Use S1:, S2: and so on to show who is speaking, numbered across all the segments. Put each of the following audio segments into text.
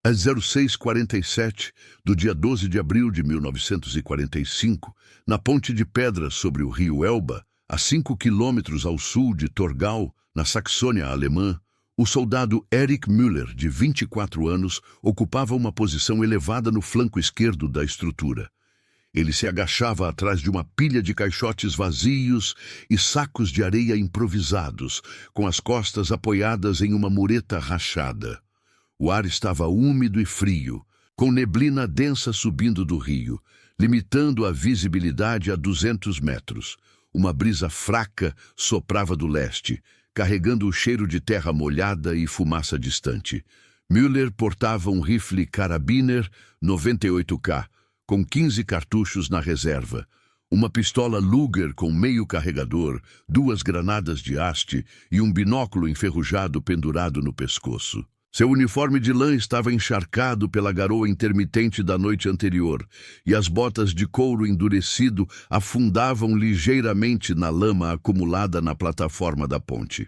S1: Às 06h47 do dia 12 de abril de 1945, na ponte de pedra sobre o rio Elba, a 5 quilômetros ao sul de Torgau, na Saxônia alemã, o soldado Erich Müller, de 24 anos, ocupava uma posição elevada no flanco esquerdo da estrutura. Ele se agachava atrás de uma pilha de caixotes vazios e sacos de areia improvisados, com as costas apoiadas em uma mureta rachada. O ar estava úmido e frio, com neblina densa subindo do rio, limitando a visibilidade a 200 metros. Uma brisa fraca soprava do leste, carregando o cheiro de terra molhada e fumaça distante. Müller portava um rifle Karabiner 98K, com 15 cartuchos na reserva, uma pistola Luger com meio carregador, 2 granadas de haste e um binóculo enferrujado pendurado no pescoço. Seu uniforme de lã estava encharcado pela garoa intermitente da noite anterior, e as botas de couro endurecido afundavam ligeiramente na lama acumulada na plataforma da ponte.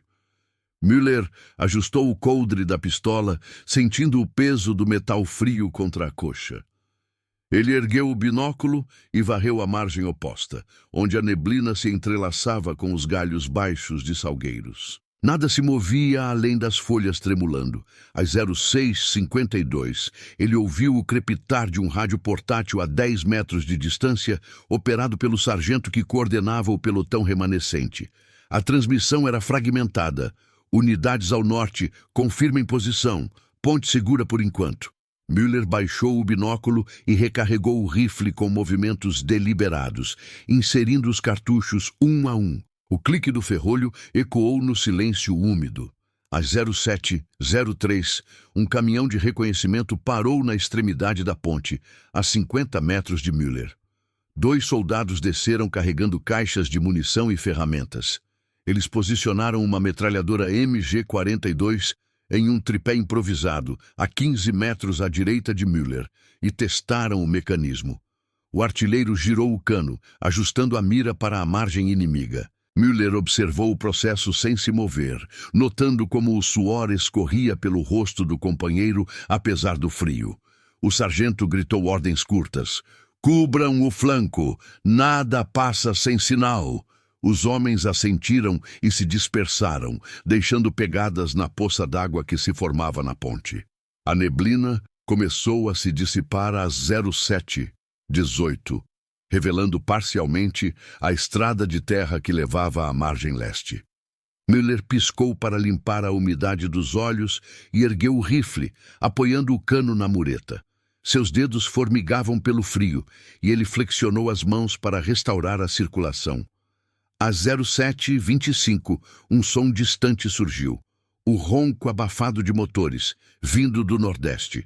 S1: Müller ajustou o coldre da pistola, sentindo o peso do metal frio contra a coxa. Ele ergueu o binóculo e varreu a margem oposta, onde a neblina se entrelaçava com os galhos baixos de salgueiros. Nada se movia além das folhas tremulando. Às 06h52, ele ouviu o crepitar de um rádio portátil a 10 metros de distância, operado pelo sargento que coordenava o pelotão remanescente. A transmissão era fragmentada. Unidades ao norte, confirmem posição. Ponte segura por enquanto. Müller baixou o binóculo e recarregou o rifle com movimentos deliberados, inserindo os cartuchos um a um. O clique do ferrolho ecoou no silêncio úmido. Às 07h03, um caminhão de reconhecimento parou na extremidade da ponte, a 50 metros de Müller. 2 soldados desceram carregando caixas de munição e ferramentas. Eles posicionaram uma metralhadora MG-42 em um tripé improvisado, a 15 metros à direita de Müller, e testaram o mecanismo. O artilheiro girou o cano, ajustando a mira para a margem inimiga. Müller observou o processo sem se mover, notando como o suor escorria pelo rosto do companheiro, apesar do frio. O sargento gritou ordens curtas. Cubram o flanco! Nada passa sem sinal! Os homens assentiram e se dispersaram, deixando pegadas na poça d'água que se formava na ponte. A neblina começou a se dissipar às 07h18, revelando parcialmente a estrada de terra que levava à margem leste. Müller piscou para limpar a umidade dos olhos e ergueu o rifle, apoiando o cano na mureta. Seus dedos formigavam pelo frio e ele flexionou as mãos para restaurar a circulação. Às 07h25, um som distante surgiu. O ronco abafado de motores, vindo do nordeste.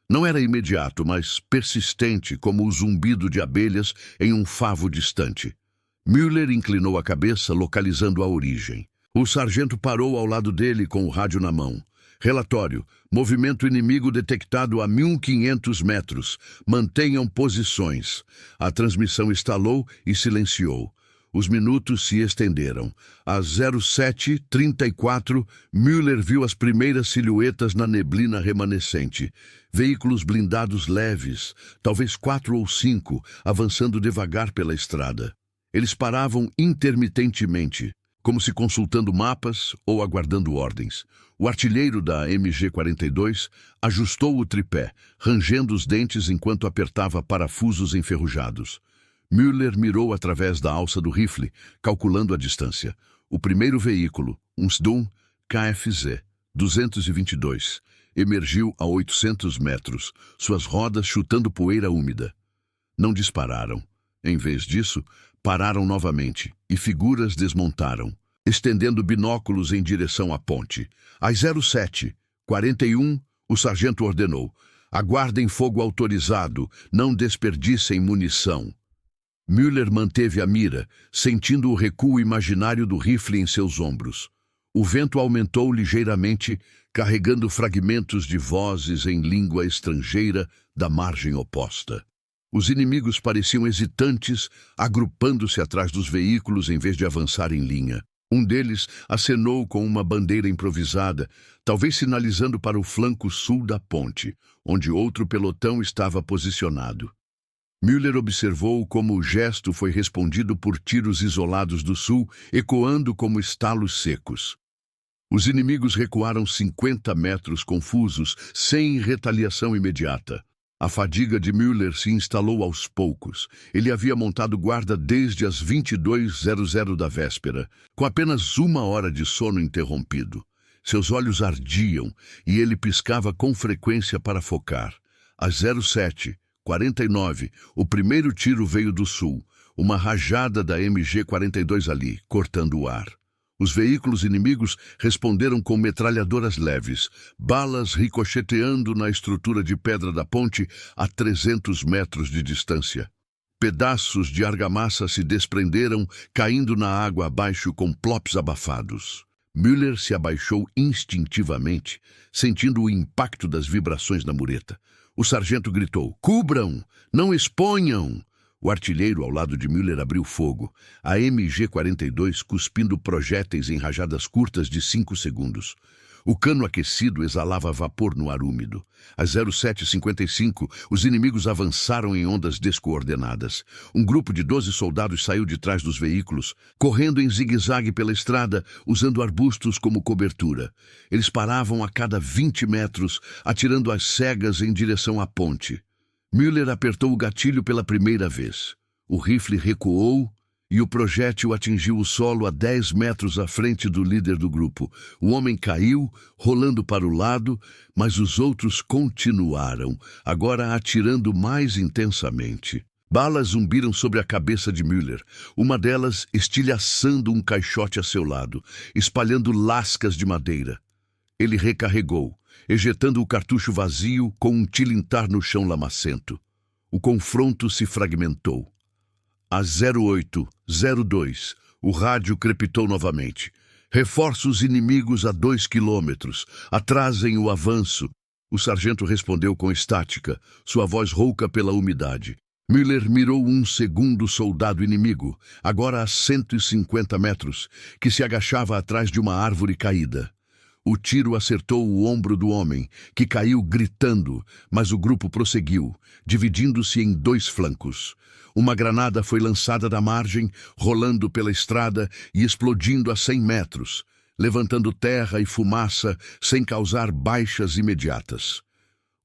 S1: Não era imediato, mas persistente, como o zumbido de abelhas em um favo distante. Müller inclinou a cabeça, localizando a origem. O sargento parou ao lado dele com o rádio na mão. Relatório: movimento inimigo detectado a 1.500 metros. Mantenham posições. A transmissão estalou e silenciou. Os minutos se estenderam. Às 07h34, Müller viu as primeiras silhuetas na neblina remanescente. Veículos blindados leves, talvez 4 ou 5, avançando devagar pela estrada. Eles paravam intermitentemente, como se consultando mapas ou aguardando ordens. O artilheiro da MG-42 ajustou o tripé, rangendo os dentes enquanto apertava parafusos enferrujados. Müller mirou através da alça do rifle, calculando a distância. O primeiro veículo, um Sdum KFZ 222, emergiu a 800 metros, suas rodas chutando poeira úmida. Não dispararam. Em vez disso, pararam novamente e figuras desmontaram, estendendo binóculos em direção à ponte. Às 07h41, o sargento ordenou: aguardem fogo autorizado, não desperdicem munição. Müller manteve a mira, sentindo o recuo imaginário do rifle em seus ombros. O vento aumentou ligeiramente, carregando fragmentos de vozes em língua estrangeira da margem oposta. Os inimigos pareciam hesitantes, agrupando-se atrás dos veículos em vez de avançar em linha. Um deles acenou com uma bandeira improvisada, talvez sinalizando para o flanco sul da ponte, onde outro pelotão estava posicionado. Müller observou como o gesto foi respondido por tiros isolados do sul, ecoando como estalos secos. Os inimigos recuaram 50 metros confusos, sem retaliação imediata. A fadiga de Müller se instalou aos poucos. Ele havia montado guarda desde as 22h00 da véspera, com apenas 1 hora de sono interrompido. Seus olhos ardiam e ele piscava com frequência para focar. Às 07h49, o primeiro tiro veio do sul, uma rajada da MG-42 ali, cortando o ar. Os veículos inimigos responderam com metralhadoras leves, balas ricocheteando na estrutura de pedra da ponte a 300 metros de distância. Pedaços de argamassa se desprenderam, caindo na água abaixo com plops abafados. Müller se abaixou instintivamente, sentindo o impacto das vibrações na mureta. O sargento gritou: "Cubram! Não exponham!" O artilheiro ao lado de Müller abriu fogo, a MG-42 cuspindo projéteis em rajadas curtas de 5 segundos. O cano aquecido exalava vapor no ar úmido. Às 07h55, os inimigos avançaram em ondas descoordenadas. Um grupo de 12 soldados saiu de trás dos veículos, correndo em zigue-zague pela estrada, usando arbustos como cobertura. Eles paravam a cada 20 metros, atirando às cegas em direção à ponte. Müller apertou o gatilho pela primeira vez. O rifle recuou e o projétil atingiu o solo a 10 metros à frente do líder do grupo. O homem caiu, rolando para o lado, mas os outros continuaram, agora atirando mais intensamente. Balas zumbiram sobre a cabeça de Müller, uma delas estilhaçando um caixote a seu lado, espalhando lascas de madeira. Ele recarregou, ejetando o cartucho vazio com um tilintar no chão lamacento. O confronto se fragmentou. Às 08h02, o rádio crepitou novamente. "Reforços inimigos a 2 quilômetros. Atrasem o avanço." O sargento respondeu com estática, sua voz rouca pela umidade. Müller mirou um segundo soldado inimigo, agora a 150 metros, que se agachava atrás de uma árvore caída. O tiro acertou o ombro do homem, que caiu gritando, mas o grupo prosseguiu, dividindo-se em 2 flancos. Uma granada foi lançada da margem, rolando pela estrada e explodindo a 100 metros, levantando terra e fumaça sem causar baixas imediatas.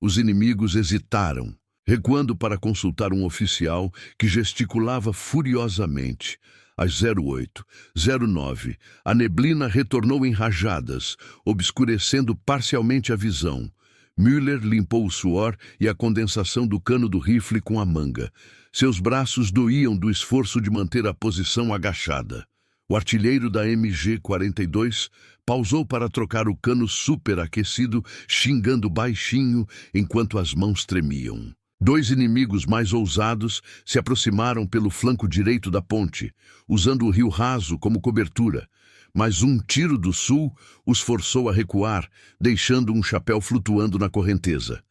S1: Os inimigos hesitaram, recuando para consultar um oficial que gesticulava furiosamente. Às 08h09, a neblina retornou em rajadas, obscurecendo parcialmente a visão. Müller limpou o suor e a condensação do cano do rifle com a manga. Seus braços doíam do esforço de manter a posição agachada. O artilheiro da MG-42 pausou para trocar o cano superaquecido, xingando baixinho enquanto as mãos tremiam. 2 inimigos mais ousados se aproximaram pelo flanco direito da ponte, usando o rio raso como cobertura, mas um tiro do sul os forçou a recuar, deixando um chapéu flutuando na correnteza.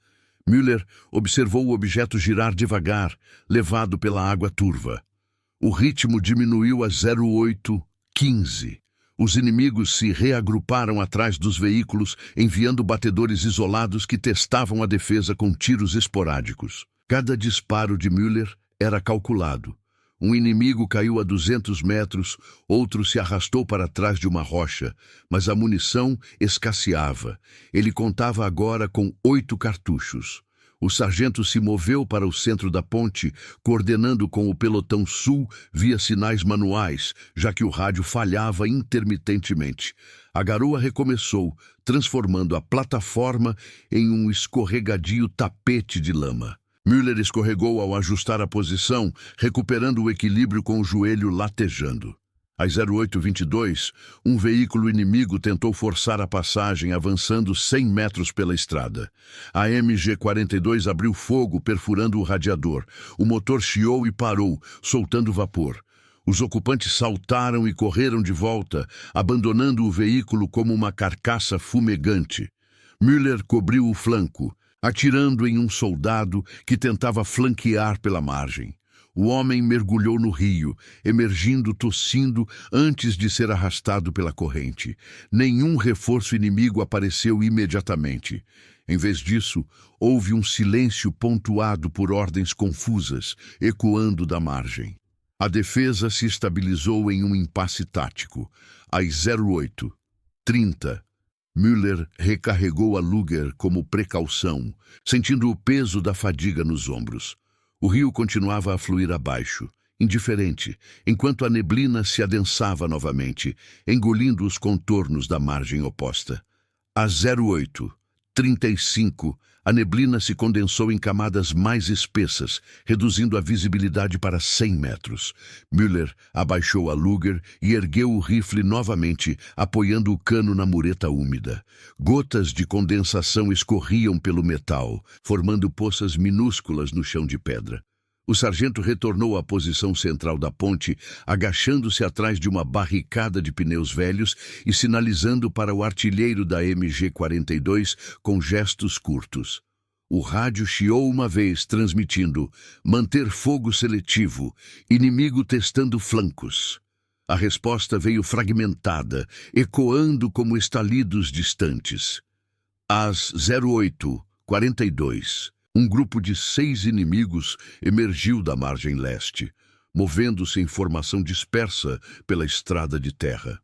S1: Müller observou o objeto girar devagar, levado pela água turva. O ritmo diminuiu a 08h15. Os inimigos se reagruparam atrás dos veículos, enviando batedores isolados que testavam a defesa com tiros esporádicos. Cada disparo de Müller era calculado. Um inimigo caiu a 200 metros, outro se arrastou para trás de uma rocha, mas a munição escasseava. Ele contava agora com 8 cartuchos. O sargento se moveu para o centro da ponte, coordenando com o pelotão sul via sinais manuais, já que o rádio falhava intermitentemente. A garoa recomeçou, transformando a plataforma em um escorregadio tapete de lama. Müller escorregou ao ajustar a posição, recuperando o equilíbrio com o joelho latejando. Às 08h22, um veículo inimigo tentou forçar a passagem, avançando 100 metros pela estrada. A MG-42 abriu fogo, perfurando o radiador. O motor chiou e parou, soltando vapor. Os ocupantes saltaram e correram de volta, abandonando o veículo como uma carcaça fumegante. Müller cobriu o flanco, atirando em um soldado que tentava flanquear pela margem. O homem mergulhou no rio, emergindo tossindo antes de ser arrastado pela corrente. Nenhum reforço inimigo apareceu imediatamente. Em vez disso, houve um silêncio pontuado por ordens confusas, ecoando da margem. A defesa se estabilizou em um impasse tático. Às 08:30, Müller recarregou a Luger como precaução, sentindo o peso da fadiga nos ombros. O rio continuava a fluir abaixo, indiferente, enquanto a neblina se adensava novamente, engolindo os contornos da margem oposta. Às 08:35, a neblina se condensou em camadas mais espessas, reduzindo a visibilidade para 100 metros. Müller abaixou a Luger e ergueu o rifle novamente, apoiando o cano na mureta úmida. Gotas de condensação escorriam pelo metal, formando poças minúsculas no chão de pedra. O sargento retornou à posição central da ponte, agachando-se atrás de uma barricada de pneus velhos e sinalizando para o artilheiro da MG-42 com gestos curtos. O rádio chiou uma vez, transmitindo: manter fogo seletivo, inimigo testando flancos. A resposta veio fragmentada, ecoando como estalidos distantes. Às 08:42, um grupo de 6 inimigos emergiu da margem leste, movendo-se em formação dispersa pela estrada de terra.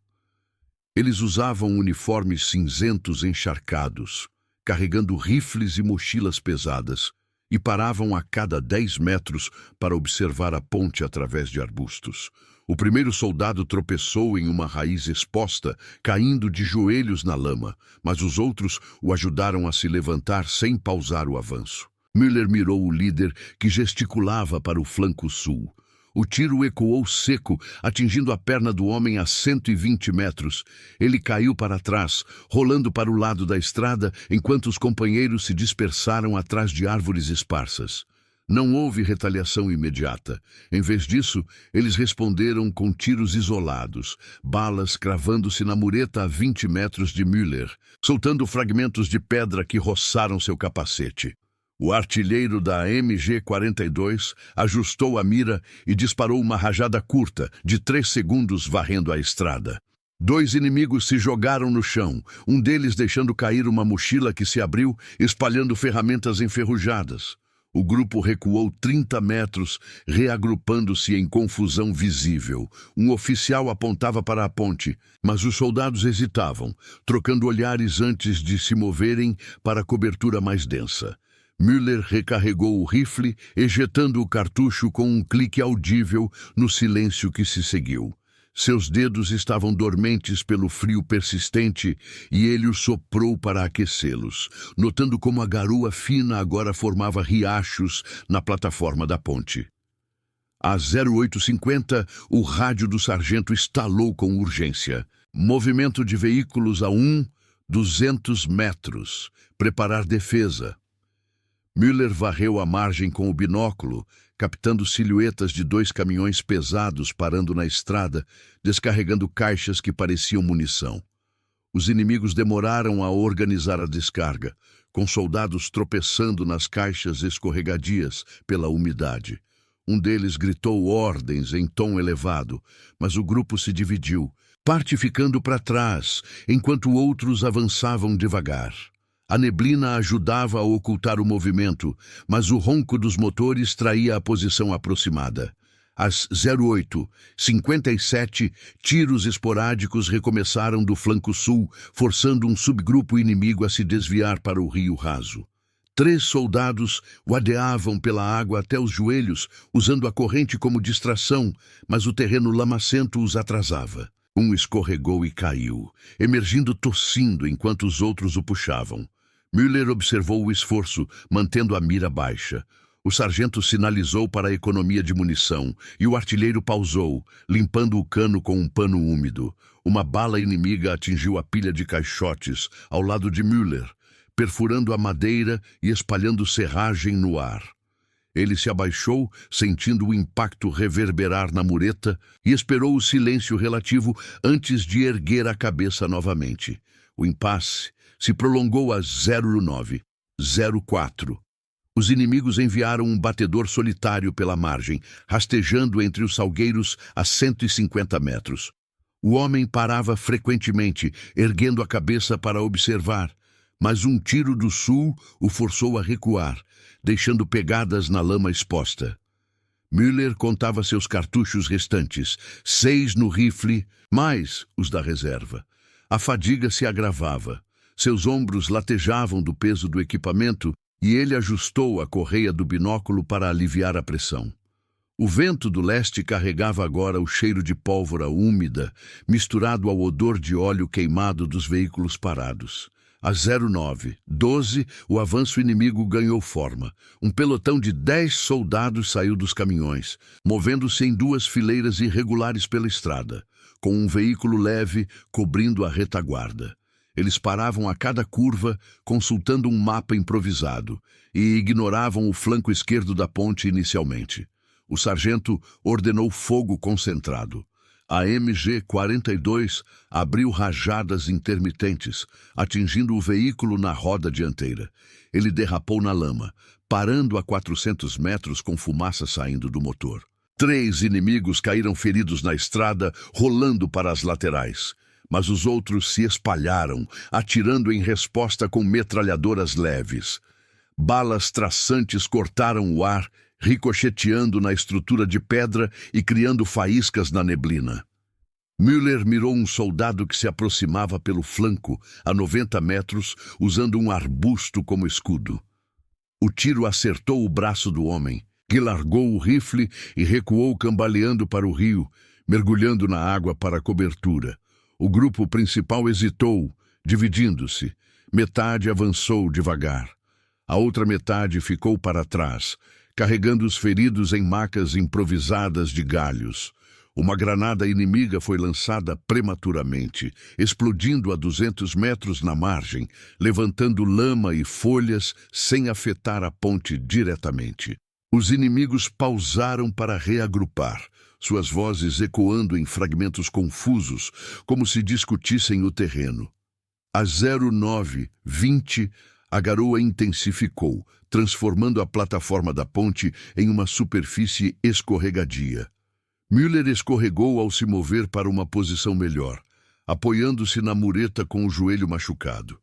S1: Eles usavam uniformes cinzentos encharcados, carregando rifles e mochilas pesadas, e paravam a cada 10 metros para observar a ponte através de arbustos. O primeiro soldado tropeçou em uma raiz exposta, caindo de joelhos na lama, mas os outros o ajudaram a se levantar sem pausar o avanço. Müller mirou o líder, que gesticulava para o flanco sul. O tiro ecoou seco, atingindo a perna do homem a 120 metros. Ele caiu para trás, rolando para o lado da estrada, enquanto os companheiros se dispersaram atrás de árvores esparsas. Não houve retaliação imediata. Em vez disso, eles responderam com tiros isolados, balas cravando-se na mureta a 20 metros de Müller, soltando fragmentos de pedra que roçaram seu capacete. O artilheiro da MG-42 ajustou a mira e disparou uma rajada curta, de 3 segundos, varrendo a estrada. 2 inimigos se jogaram no chão, um deles deixando cair uma mochila que se abriu, espalhando ferramentas enferrujadas. O grupo recuou 30 metros, reagrupando-se em confusão visível. Um oficial apontava para a ponte, mas os soldados hesitavam, trocando olhares antes de se moverem para a cobertura mais densa. Müller recarregou o rifle, ejetando o cartucho com um clique audível no silêncio que se seguiu. Seus dedos estavam dormentes pelo frio persistente e ele os soprou para aquecê-los, notando como a garoa fina agora formava riachos na plataforma da ponte. Às 08:50, o rádio do sargento estalou com urgência. Movimento de veículos a 200 metros. Preparar defesa. Müller varreu a margem com o binóculo, captando silhuetas de 2 caminhões pesados parando na estrada, descarregando caixas que pareciam munição. Os inimigos demoraram a organizar a descarga, com soldados tropeçando nas caixas escorregadias pela umidade. Um deles gritou ordens em tom elevado, mas o grupo se dividiu, parte ficando para trás, enquanto outros avançavam devagar. A neblina ajudava a ocultar o movimento, mas o ronco dos motores traía a posição aproximada. Às 08:57, tiros esporádicos recomeçaram do flanco sul, forçando um subgrupo inimigo a se desviar para o rio raso. 3 soldados vadeavam pela água até os joelhos, usando a corrente como distração, mas o terreno lamacento os atrasava. Um escorregou e caiu, emergindo tossindo enquanto os outros o puxavam. Müller observou o esforço, mantendo a mira baixa. O sargento sinalizou para a economia de munição, e o artilheiro pausou, limpando o cano com um pano úmido. Uma bala inimiga atingiu a pilha de caixotes, ao lado de Müller, perfurando a madeira e espalhando serragem no ar. Ele se abaixou, sentindo o impacto reverberar na mureta, e esperou o silêncio relativo antes de erguer a cabeça novamente. O impasse se prolongou a 09:04. Os inimigos enviaram um batedor solitário pela margem, rastejando entre os salgueiros a 150 metros. O homem parava frequentemente, erguendo a cabeça para observar, mas um tiro do sul o forçou a recuar, deixando pegadas na lama exposta. Müller contava seus cartuchos restantes, 6 no rifle, mais os da reserva. A fadiga se agravava. Seus ombros latejavam do peso do equipamento e ele ajustou a correia do binóculo para aliviar a pressão. O vento do leste carregava agora o cheiro de pólvora úmida, misturado ao odor de óleo queimado dos veículos parados. Às 09:12, o avanço inimigo ganhou forma. Um pelotão de 10 soldados saiu dos caminhões, movendo-se em 2 fileiras irregulares pela estrada, com um veículo leve cobrindo a retaguarda. Eles paravam a cada curva, consultando um mapa improvisado, e ignoravam o flanco esquerdo da ponte inicialmente. O sargento ordenou fogo concentrado. A MG-42 abriu rajadas intermitentes, atingindo o veículo na roda dianteira. Ele derrapou na lama, parando a 400 metros com fumaça saindo do motor. 3 inimigos caíram feridos na estrada, rolando para as laterais. Mas os outros se espalharam, atirando em resposta com metralhadoras leves. Balas traçantes cortaram o ar, ricocheteando na estrutura de pedra e criando faíscas na neblina. Müller mirou um soldado que se aproximava pelo flanco, a 90 metros, usando um arbusto como escudo. O tiro acertou o braço do homem, que largou o rifle e recuou cambaleando para o rio, mergulhando na água para a cobertura. O grupo principal hesitou, dividindo-se. Metade avançou devagar. A outra metade ficou para trás, carregando os feridos em macas improvisadas de galhos. Uma granada inimiga foi lançada prematuramente, explodindo a 200 metros na margem, levantando lama e folhas sem afetar a ponte diretamente. Os inimigos pausaram para reagrupar, suas vozes ecoando em fragmentos confusos, como se discutissem o terreno. Às 09:20, a garoa intensificou, transformando a plataforma da ponte em uma superfície escorregadia. Müller escorregou ao se mover para uma posição melhor, apoiando-se na mureta com o joelho machucado.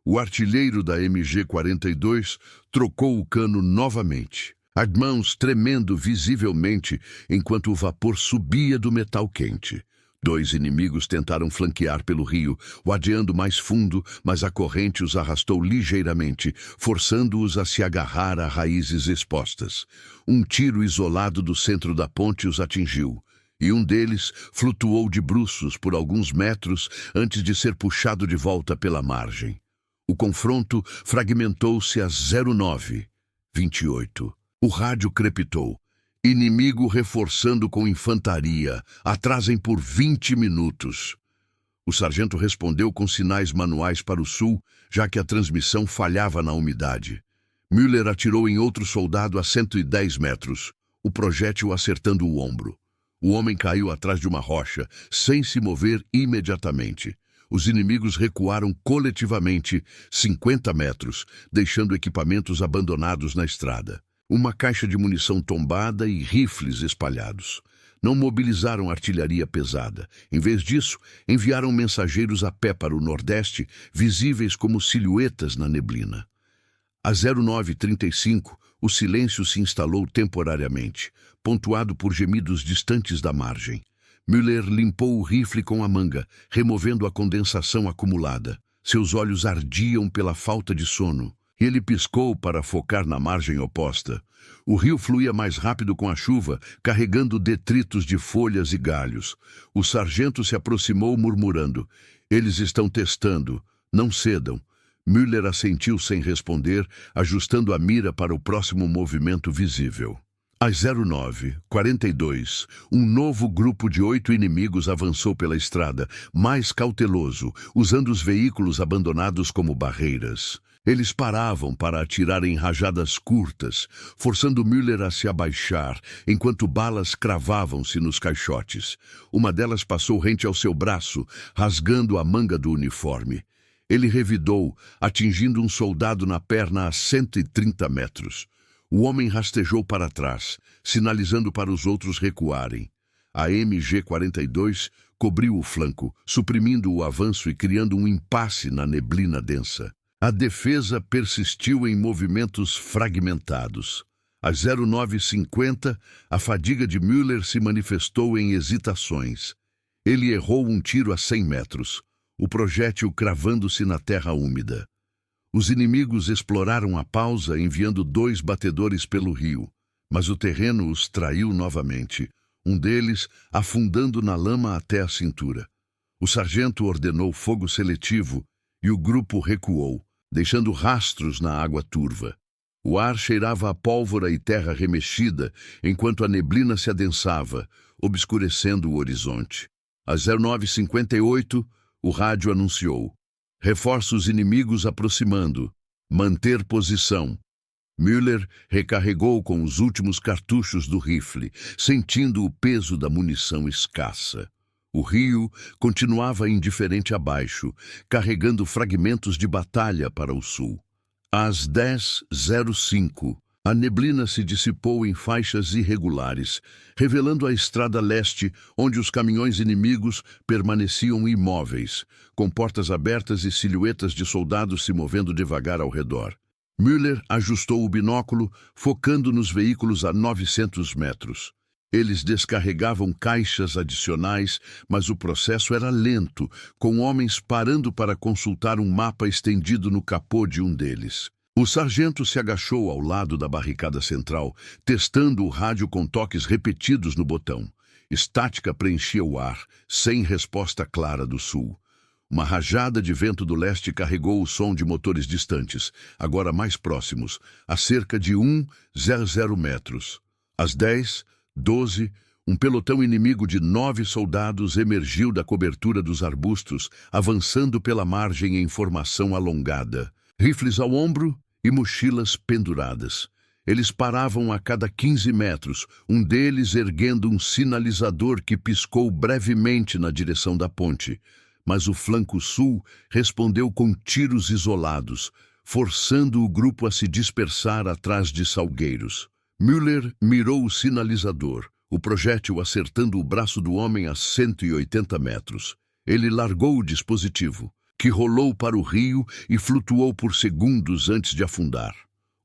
S1: O artilheiro da MG-42 trocou o cano novamente, as mãos tremendo visivelmente enquanto o vapor subia do metal quente. 2 inimigos tentaram flanquear pelo rio, vadeando mais fundo, mas a corrente os arrastou ligeiramente, forçando-os a se agarrar a raízes expostas. Um tiro isolado do centro da ponte os atingiu, e um deles flutuou de bruços por alguns metros antes de ser puxado de volta pela margem. O confronto fragmentou-se às 09:28. O rádio crepitou. Inimigo reforçando com infantaria. Atrasem por 20 minutos. O sargento respondeu com sinais manuais para o sul, já que a transmissão falhava na umidade. Müller atirou em outro soldado a 110 metros, o projétil acertando o ombro. O homem caiu atrás de uma rocha, sem se mover imediatamente. Os inimigos recuaram coletivamente 50 metros, deixando equipamentos abandonados na estrada. Uma caixa de munição tombada e rifles espalhados. Não mobilizaram artilharia pesada. Em vez disso, enviaram mensageiros a pé para o nordeste, visíveis como silhuetas na neblina. Às 09:35, o silêncio se instalou temporariamente, pontuado por gemidos distantes da margem. Müller limpou o rifle com a manga, removendo a condensação acumulada. Seus olhos ardiam pela falta de sono. Ele piscou para focar na margem oposta. O rio fluía mais rápido com a chuva, carregando detritos de folhas e galhos. O sargento se aproximou murmurando: "Eles estão testando. Não cedam." Müller assentiu sem responder, ajustando a mira para o próximo movimento visível. Às 09:42, um novo grupo de 8 inimigos avançou pela estrada, mais cauteloso, usando os veículos abandonados como barreiras. Eles paravam para atirar em rajadas curtas, forçando Müller a se abaixar, enquanto balas cravavam-se nos caixotes. Uma delas passou rente ao seu braço, rasgando a manga do uniforme. Ele revidou, atingindo um soldado na perna a 130 metros. O homem rastejou para trás, sinalizando para os outros recuarem. A MG-42 cobriu o flanco, suprimindo o avanço e criando um impasse na neblina densa. A defesa persistiu em movimentos fragmentados. Às 09h50, a fadiga de Müller se manifestou em hesitações. Ele errou um tiro a 100 metros, o projétil cravando-se na terra úmida. Os inimigos exploraram a pausa, enviando 2 batedores pelo rio, mas o terreno os traiu novamente, um deles afundando na lama até a cintura. O sargento ordenou fogo seletivo e o grupo recuou, deixando rastros na água turva. O ar cheirava a pólvora e terra remexida, enquanto a neblina se adensava, obscurecendo o horizonte. Às 09h58, o rádio anunciou: reforços inimigos aproximando. Manter posição. Müller recarregou com os últimos cartuchos do rifle, sentindo o peso da munição escassa. O rio continuava indiferente abaixo, carregando fragmentos de batalha para o sul. Às 10h05, a neblina se dissipou em faixas irregulares, revelando a estrada leste, onde os caminhões inimigos permaneciam imóveis, com portas abertas e silhuetas de soldados se movendo devagar ao redor. Müller ajustou o binóculo, focando nos veículos a 900 metros. Eles descarregavam caixas adicionais, mas o processo era lento, com homens parando para consultar um mapa estendido no capô de um deles. O sargento se agachou ao lado da barricada central, testando o rádio com toques repetidos no botão. Estática preenchia o ar, sem resposta clara do sul. Uma rajada de vento do leste carregou o som de motores distantes, agora mais próximos, a cerca de 100 metros. Às 10h12, um pelotão inimigo de 9 soldados emergiu da cobertura dos arbustos, avançando pela margem em formação alongada. Rifles ao ombro e mochilas penduradas. Eles paravam a cada 15 metros, um deles erguendo um sinalizador que piscou brevemente na direção da ponte. Mas o flanco sul respondeu com tiros isolados, forçando o grupo a se dispersar atrás de salgueiros. Müller mirou o sinalizador, o projétil acertando o braço do homem a 180 metros. Ele largou o dispositivo, que rolou para o rio e flutuou por segundos antes de afundar.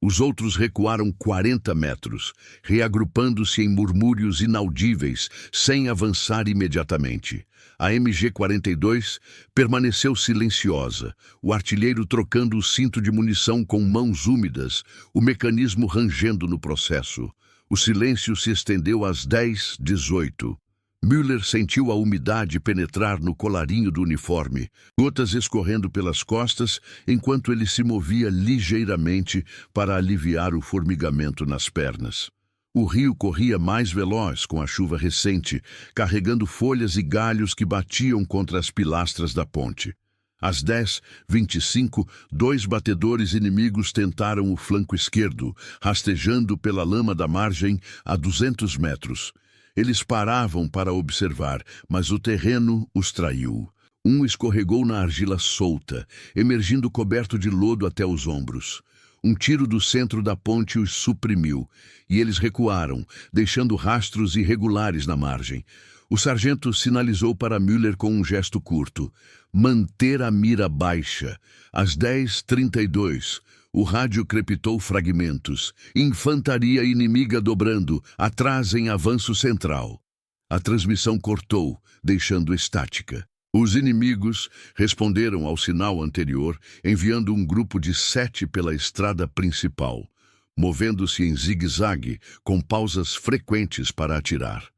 S1: Os outros recuaram 40 metros, reagrupando-se em murmúrios inaudíveis, sem avançar imediatamente. A MG-42 permaneceu silenciosa, o artilheiro trocando o cinto de munição com mãos úmidas, o mecanismo rangendo no processo. O silêncio se estendeu às 10h18. Müller sentiu a umidade penetrar no colarinho do uniforme, gotas escorrendo pelas costas enquanto ele se movia ligeiramente para aliviar o formigamento nas pernas. O rio corria mais veloz com a chuva recente, carregando folhas e galhos que batiam contra as pilastras da ponte. Às 10h25, 2 batedores inimigos tentaram o flanco esquerdo, rastejando pela lama da margem a 200 metros. Eles paravam para observar, mas o terreno os traiu. Um escorregou na argila solta, emergindo coberto de lodo até os ombros. Um tiro do centro da ponte os suprimiu, e eles recuaram, deixando rastros irregulares na margem. O sargento sinalizou para Müller com um gesto curto: manter a mira baixa. Às 10h32, o rádio crepitou fragmentos. Infantaria inimiga dobrando, atrás em avanço central. A transmissão cortou, deixando estática. Os inimigos responderam ao sinal anterior, enviando um grupo de 7 pela estrada principal, movendo-se em zigue-zague, com pausas frequentes para atirar.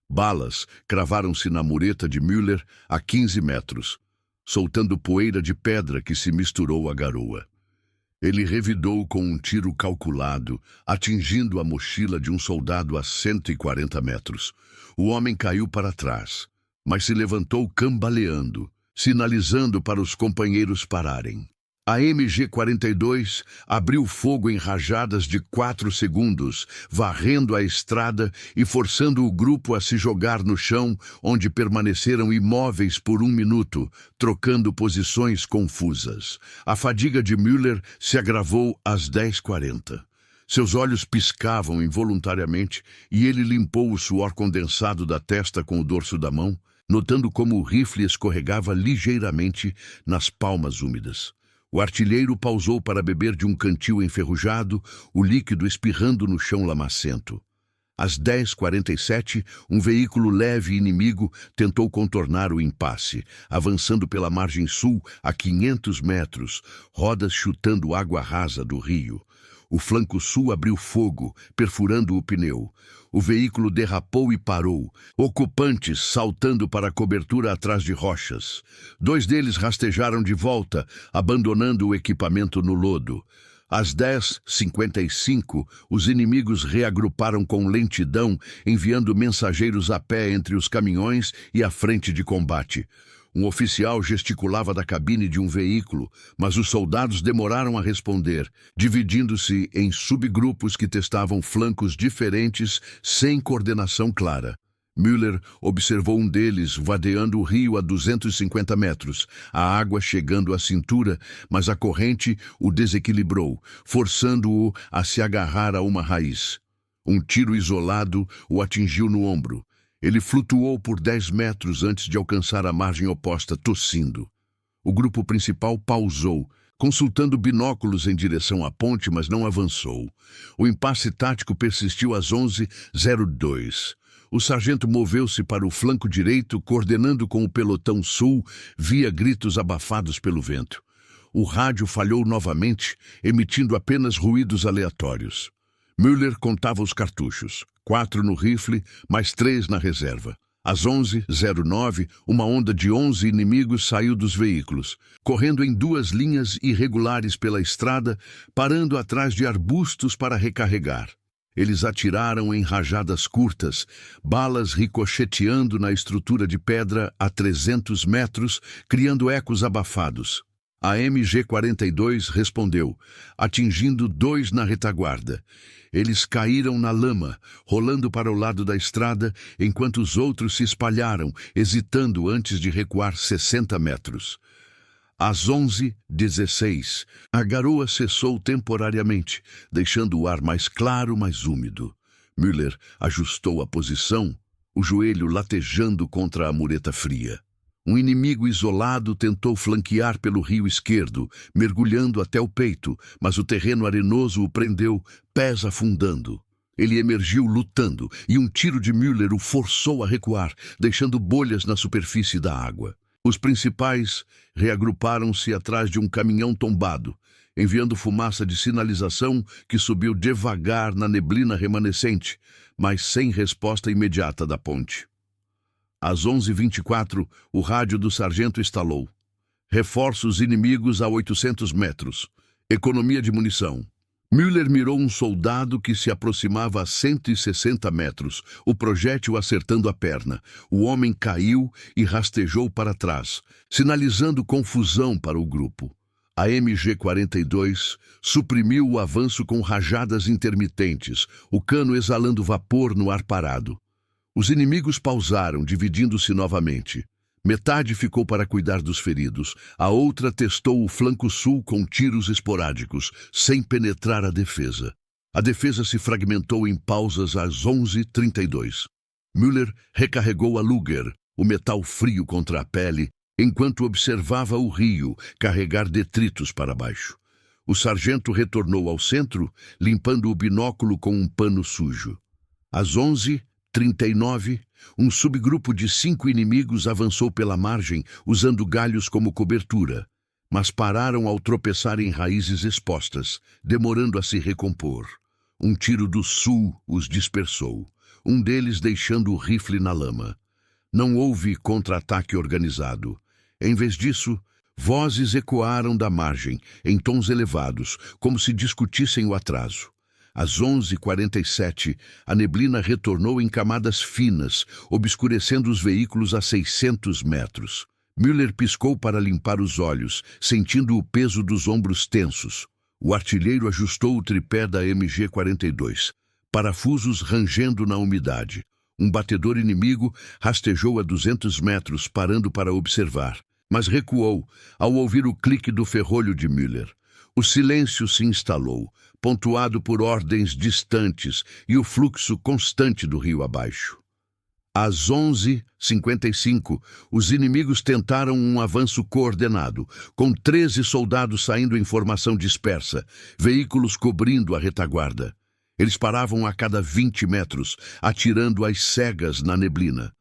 S1: Balas cravaram-se na mureta de Müller a 15 metros, soltando poeira de pedra que se misturou à garoa. Ele revidou com um tiro calculado, atingindo a mochila de um soldado a 140 metros. O homem caiu para trás, mas se levantou cambaleando, sinalizando para os companheiros pararem. A MG-42 abriu fogo em rajadas de 4 segundos, varrendo a estrada e forçando o grupo a se jogar no chão, onde permaneceram imóveis por 1 minuto, trocando posições confusas. A fadiga de Müller se agravou às 10h40. Seus olhos piscavam involuntariamente e ele limpou o suor condensado da testa com o dorso da mão, notando como o rifle escorregava ligeiramente nas palmas úmidas. O artilheiro pausou para beber de um cantil enferrujado, o líquido espirrando no chão lamacento. Às 10h47, um veículo leve inimigo tentou contornar o impasse, avançando pela margem sul a 500 metros, rodas chutando água rasa do rio. O flanco sul abriu fogo, perfurando o pneu. O veículo derrapou e parou, ocupantes saltando para a cobertura atrás de rochas. 2 deles rastejaram de volta, abandonando o equipamento no lodo. Às 10h55, os inimigos reagruparam com lentidão, enviando mensageiros a pé entre os caminhões e a frente de combate. Um oficial gesticulava da cabine de um veículo, mas os soldados demoraram a responder, dividindo-se em subgrupos que testavam flancos diferentes sem coordenação clara. Müller observou um deles vadeando o rio a 250 metros, a água chegando à cintura, mas a corrente o desequilibrou, forçando-o a se agarrar a uma raiz. Um tiro isolado o atingiu no ombro. Ele flutuou por 10 metros antes de alcançar a margem oposta, tossindo. O grupo principal pausou, consultando binóculos em direção à ponte, mas não avançou. O impasse tático persistiu às 11h02. O sargento moveu-se para o flanco direito, coordenando com o pelotão sul, via gritos abafados pelo vento. O rádio falhou novamente, emitindo apenas ruídos aleatórios. Müller contava os cartuchos, 4 no rifle, mais 3 na reserva. Às 11h09, uma onda de 11 inimigos saiu dos veículos, correndo em 2 linhas irregulares pela estrada, parando atrás de arbustos para recarregar. Eles atiraram em rajadas curtas, balas ricocheteando na estrutura de pedra a 300 metros, criando ecos abafados. A MG-42 respondeu, atingindo 2 na retaguarda. Eles caíram na lama, rolando para o lado da estrada, enquanto os outros se espalharam, hesitando antes de recuar 60 metros. Às 11h16, a garoa cessou temporariamente, deixando o ar mais claro, mais úmido. Müller ajustou a posição, o joelho latejando contra a mureta fria. Um inimigo isolado tentou flanquear pelo rio esquerdo, mergulhando até o peito, mas o terreno arenoso o prendeu, pés afundando. Ele emergiu lutando, e um tiro de Müller o forçou a recuar, deixando bolhas na superfície da água. Os principais reagruparam-se atrás de um caminhão tombado, enviando fumaça de sinalização que subiu devagar na neblina remanescente, mas sem resposta imediata da ponte. Às 11h24, o rádio do sargento estalou. Reforços inimigos a 800 metros. Economia de munição. Müller mirou um soldado que se aproximava a 160 metros, o projétil acertando a perna. O homem caiu e rastejou para trás, sinalizando confusão para o grupo. A MG-42 suprimiu o avanço com rajadas intermitentes, o cano exalando vapor no ar parado. Os inimigos pausaram, dividindo-se novamente. Metade ficou para cuidar dos feridos, a outra testou o flanco sul com tiros esporádicos, sem penetrar a defesa. A defesa se fragmentou em pausas às 11h32. Müller recarregou a Luger, o metal frio contra a pele, enquanto observava o rio carregar detritos para baixo. O sargento retornou ao centro, limpando o binóculo com um pano sujo. Às 11h39, um subgrupo de 5 inimigos avançou pela margem, usando galhos como cobertura, mas pararam ao tropeçar em raízes expostas, demorando a se recompor. Um tiro do sul os dispersou, um deles deixando o rifle na lama. Não houve contra-ataque organizado. Em vez disso, vozes ecoaram da margem, em tons elevados, como se discutissem o atraso. Às 11h47, a neblina retornou em camadas finas, obscurecendo os veículos a 600 metros. Müller piscou para limpar os olhos, sentindo o peso dos ombros tensos. O artilheiro ajustou o tripé da MG-42, parafusos rangendo na umidade. Um batedor inimigo rastejou a 200 metros, parando para observar, mas recuou ao ouvir o clique do ferrolho de Müller. O silêncio se instalou, pontuado por ordens distantes e o fluxo constante do rio abaixo. Às 11h55, os inimigos tentaram um avanço coordenado, com 13 soldados saindo em formação dispersa, veículos cobrindo a retaguarda. Eles paravam a cada 20 metros, atirando às cegas na neblina.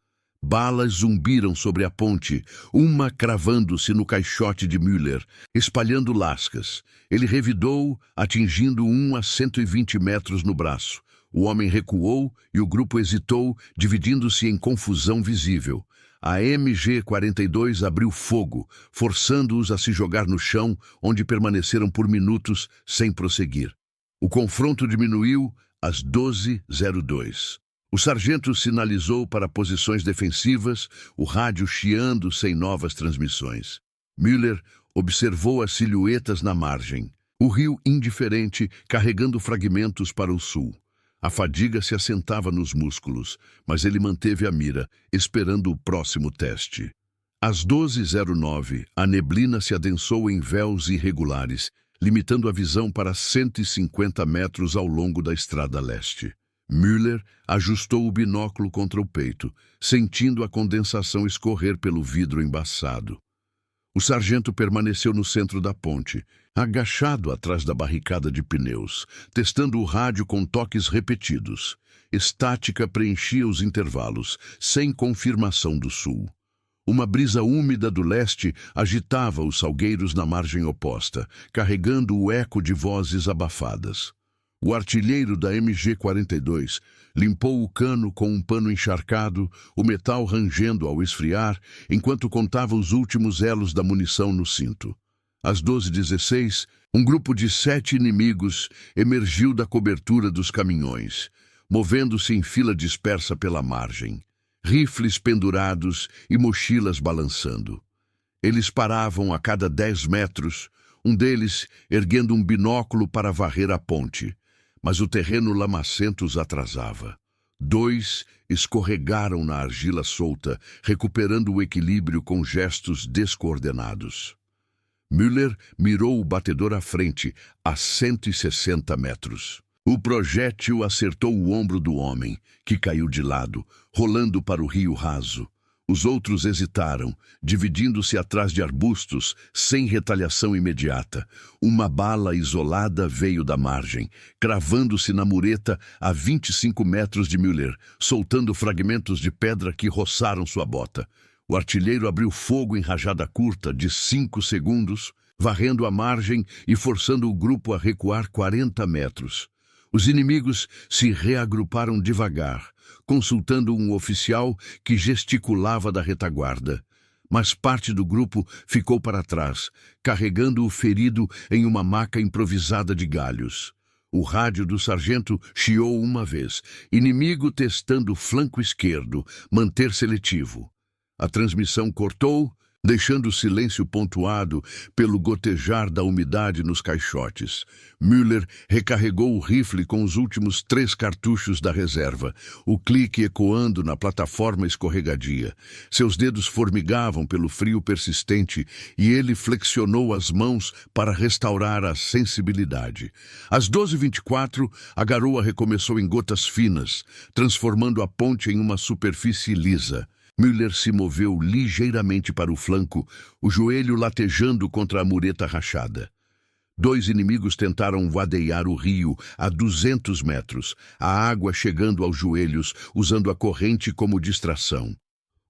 S1: Balas zumbiram sobre a ponte, uma cravando-se no caixote de Müller, espalhando lascas. Ele revidou, atingindo um a 120 metros no braço. O homem recuou e o grupo hesitou, dividindo-se em confusão visível. A MG-42 abriu fogo, forçando-os a se jogar no chão, onde permaneceram por minutos sem prosseguir. O confronto diminuiu às 12h02. O sargento sinalizou para posições defensivas, o rádio chiando sem novas transmissões. Müller observou as silhuetas na margem. O rio indiferente, carregando fragmentos para o sul. A fadiga se assentava nos músculos, mas ele manteve a mira, esperando o próximo teste. Às 12h09, a neblina se adensou em véus irregulares, limitando a visão para 150 metros ao longo da estrada leste. Müller ajustou o binóculo contra o peito, sentindo a condensação escorrer pelo vidro embaçado. O sargento permaneceu no centro da ponte, agachado atrás da barricada de pneus, testando o rádio com toques repetidos. Estática preenchia os intervalos, sem confirmação do sul. Uma brisa úmida do leste agitava os salgueiros na margem oposta, carregando o eco de vozes abafadas. O artilheiro da MG-42 limpou o cano com um pano encharcado, o metal rangendo ao esfriar, enquanto contava os últimos elos da munição no cinto. Às 12h16, um grupo de 7 inimigos emergiu da cobertura dos caminhões, movendo-se em fila dispersa pela margem, rifles pendurados e mochilas balançando. Eles paravam a cada 10 metros, um deles erguendo um binóculo para varrer a ponte. Mas o terreno lamacento os atrasava. 2 escorregaram na argila solta, recuperando o equilíbrio com gestos descoordenados. Müller mirou o batedor à frente, a 160 metros. O projétil acertou o ombro do homem, que caiu de lado, rolando para o rio raso. Os outros hesitaram, dividindo-se atrás de arbustos, sem retaliação imediata. Uma bala isolada veio da margem, cravando-se na mureta a 25 metros de Müller, soltando fragmentos de pedra que roçaram sua bota. O artilheiro abriu fogo em rajada curta de 5 segundos, varrendo a margem e forçando o grupo a recuar 40 metros. Os inimigos se reagruparam devagar, consultando um oficial que gesticulava da retaguarda. Mas parte do grupo ficou para trás, carregando o ferido em uma maca improvisada de galhos. O rádio do sargento chiou uma vez, inimigo testando o flanco esquerdo, manter seletivo. A transmissão cortou, deixando o silêncio pontuado pelo gotejar da umidade nos caixotes. Müller recarregou o rifle com os últimos 3 cartuchos da reserva, o clique ecoando na plataforma escorregadia. Seus dedos formigavam pelo frio persistente e ele flexionou as mãos para restaurar a sensibilidade. Às 12h24, a garoa recomeçou em gotas finas, transformando a ponte em uma superfície lisa. Müller se moveu ligeiramente para o flanco, o joelho latejando contra a mureta rachada. 2 inimigos tentaram vadear o rio a 200 metros, a água chegando aos joelhos, usando a corrente como distração.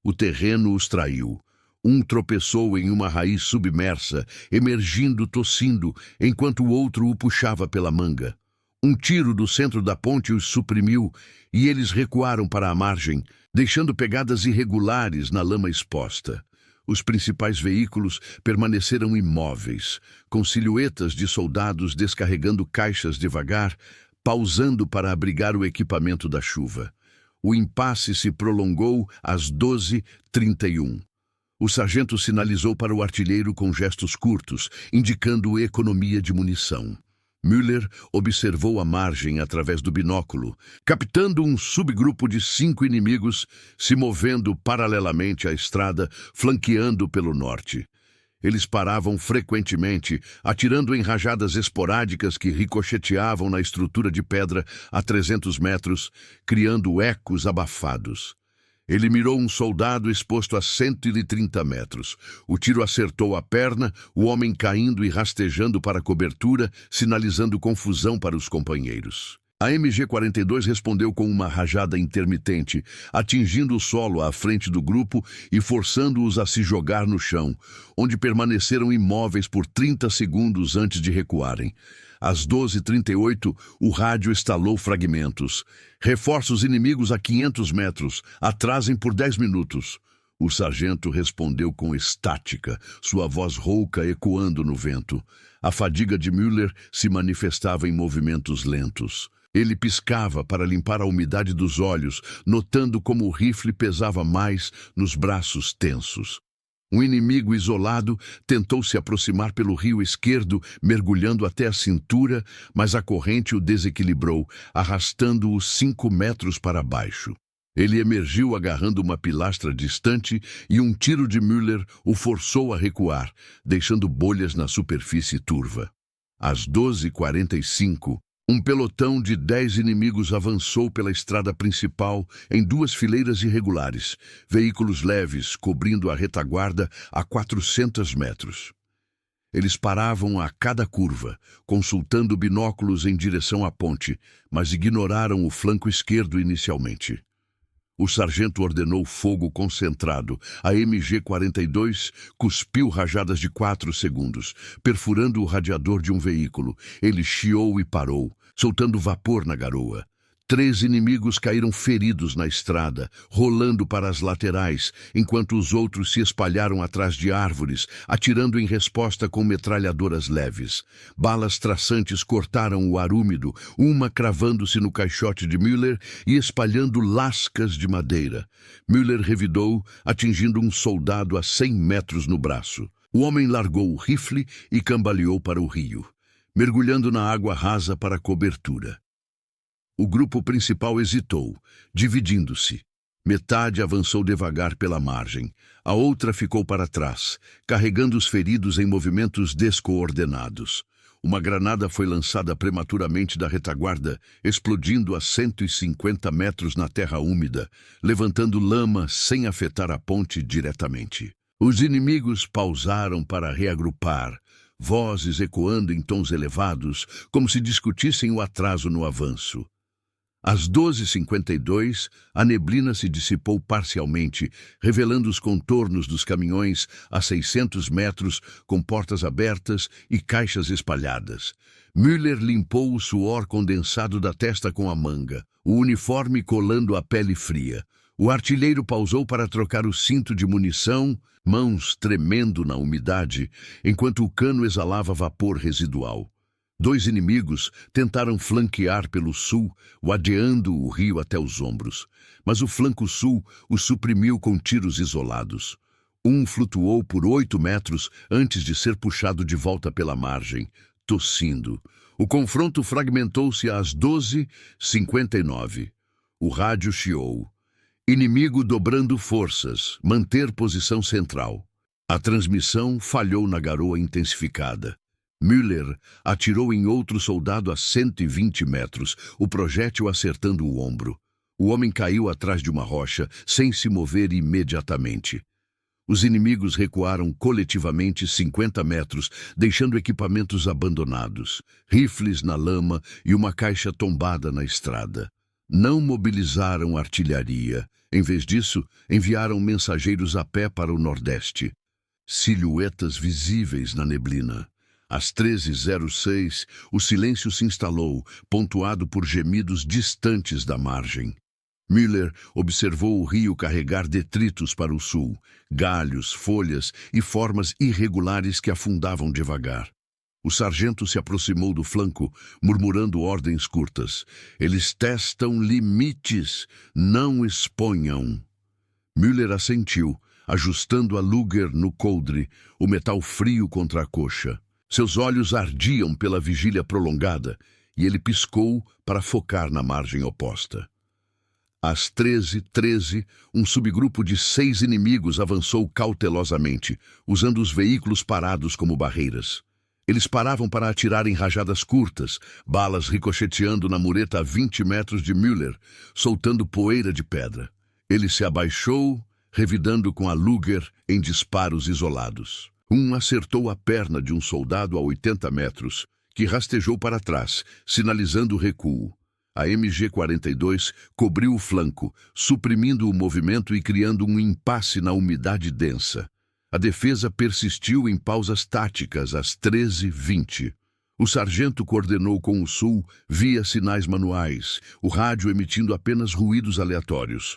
S1: O terreno os traiu. Um tropeçou em uma raiz submersa, emergindo tossindo, enquanto o outro o puxava pela manga. Um tiro do centro da ponte os suprimiu e eles recuaram para a margem, deixando pegadas irregulares na lama exposta. Os principais veículos permaneceram imóveis, com silhuetas de soldados descarregando caixas devagar, pausando para abrigar o equipamento da chuva. O impasse se prolongou às 12h31. O sargento sinalizou para o artilheiro com gestos curtos, indicando economia de munição. Müller observou a margem através do binóculo, captando um subgrupo de 5 inimigos se movendo paralelamente à estrada, flanqueando pelo norte. Eles paravam frequentemente, atirando em rajadas esporádicas que ricocheteavam na estrutura de pedra a 300 metros, criando ecos abafados. Ele mirou um soldado exposto a 130 metros. O tiro acertou a perna, o homem caindo e rastejando para a cobertura, sinalizando confusão para os companheiros. A MG-42 respondeu com uma rajada intermitente, atingindo o solo à frente do grupo e forçando-os a se jogar no chão, onde permaneceram imóveis por 30 segundos antes de recuarem. Às 12h38, o rádio estalou fragmentos. Reforços inimigos a 500 metros. Atrasem por 10 minutos. O sargento respondeu com estática, sua voz rouca ecoando no vento. A fadiga de Müller se manifestava em movimentos lentos. Ele piscava para limpar a umidade dos olhos, notando como o rifle pesava mais nos braços tensos. Um inimigo isolado tentou se aproximar pelo rio esquerdo, mergulhando até a cintura, mas a corrente o desequilibrou, arrastando-o 5 metros para baixo. Ele emergiu agarrando uma pilastra distante e um tiro de Müller o forçou a recuar, deixando bolhas na superfície turva. Às 12h45, um pelotão de 10 inimigos avançou pela estrada principal em 2 fileiras irregulares, veículos leves cobrindo a retaguarda a 400 metros. Eles paravam a cada curva, consultando binóculos em direção à ponte, mas ignoraram o flanco esquerdo inicialmente. O sargento ordenou fogo concentrado. A MG-42 cuspiu rajadas de 4 segundos, perfurando o radiador de um veículo. Ele chiou e parou, soltando vapor na garoa. 3 inimigos caíram feridos na estrada, rolando para as laterais, enquanto os outros se espalharam atrás de árvores, atirando em resposta com metralhadoras leves. Balas traçantes cortaram o ar úmido, uma cravando-se no caixote de Müller e espalhando lascas de madeira. Müller revidou, atingindo um soldado a 100 metros no braço. O homem largou o rifle e cambaleou para o rio, mergulhando na água rasa para a cobertura. O grupo principal hesitou, dividindo-se. Metade avançou devagar pela margem. A outra ficou para trás, carregando os feridos em movimentos descoordenados. Uma granada foi lançada prematuramente da retaguarda, explodindo a 150 metros na terra úmida, levantando lama sem afetar a ponte diretamente. Os inimigos pausaram para reagrupar, vozes ecoando em tons elevados, como se discutissem o atraso no avanço. Às 12h52, a neblina se dissipou parcialmente, revelando os contornos dos caminhões a 600 metros, com portas abertas e caixas espalhadas. Müller limpou o suor condensado da testa com a manga, o uniforme colando a pele fria. O artilheiro pausou para trocar o cinto de munição, mãos tremendo na umidade, enquanto o cano exalava vapor residual. 2 inimigos tentaram flanquear pelo sul, vadeando o rio até os ombros, mas o flanco sul os suprimiu com tiros isolados. Um flutuou por 8 metros antes de ser puxado de volta pela margem, tossindo. O confronto fragmentou-se às 12h59. O rádio chiou. Inimigo dobrando forças, manter posição central. A transmissão falhou na garoa intensificada. Müller atirou em outro soldado a 120 metros, o projétil acertando o ombro. O homem caiu atrás de uma rocha, sem se mover imediatamente. Os inimigos recuaram coletivamente 50 metros, deixando equipamentos abandonados, rifles na lama e uma caixa tombada na estrada. Não mobilizaram artilharia. Em vez disso, enviaram mensageiros a pé para o nordeste. Silhuetas visíveis na neblina. Às 13h06, o silêncio se instalou, pontuado por gemidos distantes da margem. Müller observou o rio carregar detritos para o sul, galhos, folhas e formas irregulares que afundavam devagar. O sargento se aproximou do flanco, murmurando ordens curtas. Eles testam limites, não exponham. Müller assentiu, ajustando a Luger no coldre, o metal frio contra a coxa. Seus olhos ardiam pela vigília prolongada, e ele piscou para focar na margem oposta. Às 13h13, um subgrupo de 6 inimigos avançou cautelosamente, usando os veículos parados como barreiras. Eles paravam para atirar em rajadas curtas, balas ricocheteando na mureta a 20 metros de Müller, soltando poeira de pedra. Ele se abaixou, revidando com a Luger em disparos isolados. Um acertou a perna de um soldado a 80 metros, que rastejou para trás, sinalizando o recuo. A MG-42 cobriu o flanco, suprimindo o movimento e criando um impasse na umidade densa. A defesa persistiu em pausas táticas às 13h20. O sargento coordenou com o sul via sinais manuais, o rádio emitindo apenas ruídos aleatórios.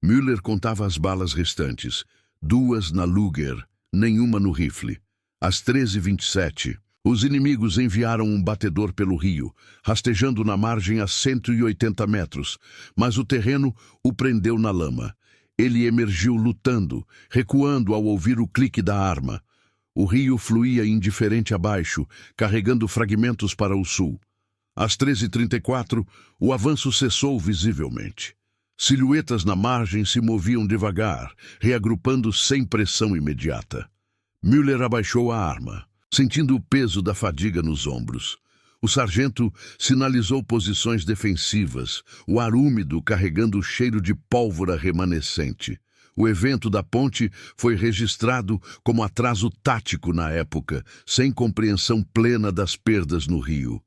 S1: Müller contava as balas restantes, 2 na Luger, nenhuma no rifle. Às 13h27, os inimigos enviaram um batedor pelo rio, rastejando na margem a 180 metros, mas o terreno o prendeu na lama. Ele emergiu lutando, recuando ao ouvir o clique da arma. O rio fluía indiferente abaixo, carregando fragmentos para o sul. Às 13h34, o avanço cessou visivelmente. Silhuetas na margem se moviam devagar, reagrupando sem pressão imediata. Müller abaixou a arma, sentindo o peso da fadiga nos ombros. O sargento sinalizou posições defensivas, o ar úmido carregando o cheiro de pólvora remanescente. O evento da ponte foi registrado como atraso tático na época, sem compreensão plena das perdas no rio.